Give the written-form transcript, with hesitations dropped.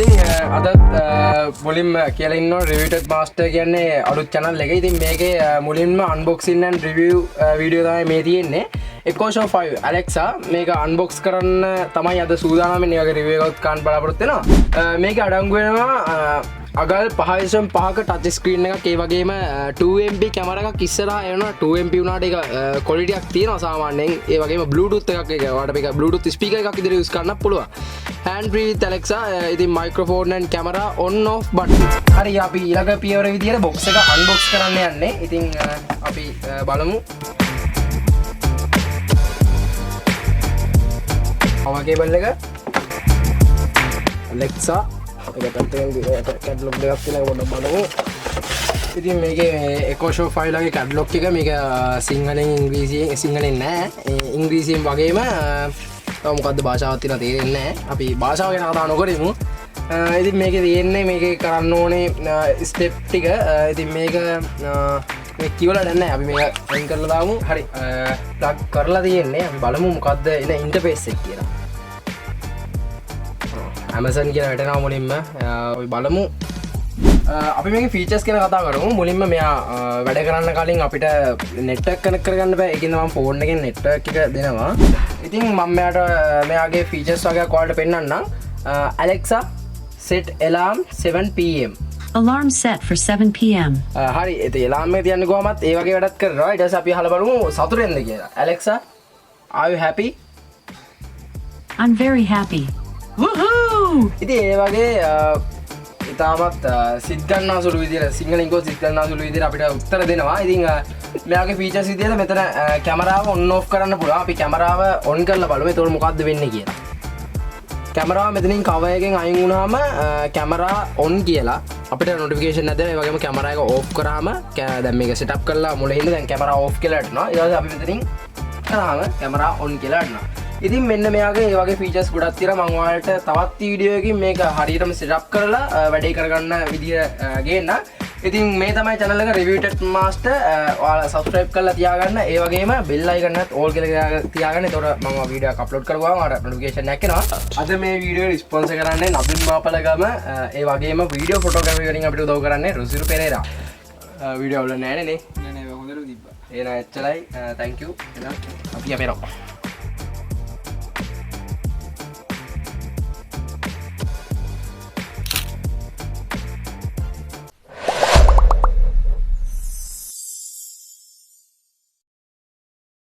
ඉතින් අද මුලින්ම කියලා ඉන්නවා රිවියුටඩ් මාස්ටර් කියන්නේ අලුත් channel එක. ඉතින් මේකේ මුලින්ම unboxing and review වීඩියෝ තමයි මේ තියෙන්නේ. Echo Show 5 Alexa මේක unbox කරන්න තමයි අද සූදානම් වෙන්නේ. ඒකේ review එකක් ගන්න බලාපොරොත්තු වෙනවා. මේක අඩංගු වෙනවා අගල් 5.5ක ටච් ස්ක්‍රීන් එකක්, ඒ වගේම 2MP කැමරා එකක් ඉස්සරහා එනවා. 2MP උනාට ඒක ක්වොලිටි එකක් තියෙනවා සාමාන්‍යයෙන්. ඒ වගේම Bluetooth එකක්, ඒක ඔයාලට මේක Bluetooth ස්පීකර් එකක් විදිහට යූස් කරන්නත් පුළුවන්. hand free with Alexa, ඉතින් microphone and camera on off button. හරි, අපි ඊළඟ පියවර විදිහට box එක unbox කරන්න යන්නේ. ඉතින් අපි බලමු. power cable එක Alexa ඒක පැත්තෙන් කැටලොග් දෙකක් තියෙනවා පොඩ්ඩක් බලමු. ඉතින් මේකේ Echo Show 5 ලගේ කැටලොග් එක මේක සිංහලෙන් ඉංග්‍රීසියෙන් සිංහලෙන් නෑ ඉංග්‍රීසියෙන් වගේම මොකද්ද භාෂාවක් තියෙනවා තේරෙන්නේ නෑ. අපි භාෂාව ගැන කතා නොකරමු. ඉතින් මේකේ තියෙන්නේ මේකේ කරන්න ඕනේ ස්ටෙප් ටික. ඉතින් මේක කියවලා දැන් නෑ. අපි මේක අයින් කරලා දාමු. හරි, ප්ලග් කරලා තියෙන්නේ. අපි බලමු මොකද්ද එන ඉන්ටර්ෆේස් එක කියලා. Amazon කියන වැටෙනවා මුලින්ම. අපි බලමු. අපි මේකේ ෆීචර්ස් ගැන කතා කරමු. මුලින්ම මෙයා වැඩ කරන්න කලින් අපිට නෙට්වර්ක් කනෙක්ට් කරගන්න බෑ. ඒකින්ද මම ෆෝන් එකෙන් නෙට්වර්ක් එක දෙනවා. ඉතින් මම මෙයාගේ ෆීචර්ස් වගේක් ඔයාලට පෙන්නන්නම්. Alexa set alarm 7 pm. Alarm set for 7 pm. හරි, ඒ alarm එක තියන්නේ කොහමත් ඒ වගේ වැඩක් කරනවා. ඊට පස්සේ අපි අහලා බලමු සතුටෙන්ද කියලා. Alexa, are you happy? I'm very happy. Woohoo! ඉතින් ඒ වගේ ඉතාමත් සිත් ගන්නා සුළු විදිහට සිංහලෙන් කිව්වොත් සිත් ගන්නා සුළු විදිහට අපිට උත්තර දෙනවා. ඉතින් මෙයාගේ ෆීචර්ස් විදිහට මෙතන කැමරාව ඔන් ඔෆ් කරන්න පුළුවන්. අපි කැමරාව ඔන් කරලා බලමු එතකොට මොකද්ද වෙන්නේ කියලා. කැමරාව මෙතනින් කවර් එකෙන් අයින් වුණාම කැමරා ඔන් කියලා අපිට නොටිෆිකේෂන් නැදෙන. ඒ වගේම කැමරා එක ඕෆ් කරාම දැන් මේක සෙටප් කරලා මුලින්ම දැන් කැමරා ඕෆ් කියලා හිටනවා. ඊට පස්සේ අපි මෙතනින් කරාම කැමරා ඔන් කියලා හිටනවා. ඉතින් මෙන්න මෙයාගේ ඒ වගේ ෆීචර්ස් ගොඩක් තියෙනවා. මම ඔයාලට තවත් වීඩියෝ එකකින් මේක හරියටම සෙටප් කරලා වැඩේ කරගන්න විදිය ගේන්න. ඉතින් මේ තමයි channel එක රිවියුටඩ් මාස්ටර්. ඔයාලා subscribe කරලා තියාගන්න. ඒ වගේම bell icon එකත් all කියලා තියාගන්න. එතකොට මම වීඩියෝ එකක් අප්ලෝඩ් කරගුවාම ඔයාලට notification එකක් එනවා. අද මේ වීඩියෝ එක ස්පොන්සර් කරන්නේ නදුන් මාපලගම. ඒ වගේම වීඩියෝ ෆොටෝග්‍රැෆි වලින් අපිට උදව් කරන්නේ රුසිරු පෙරේරා. වීඩියෝ වල නෑනේ නේ. නෑ හොඳට තිබ්බා. එහෙනම් එච්චරයි. thank you. එහෙනම් අපි යමු.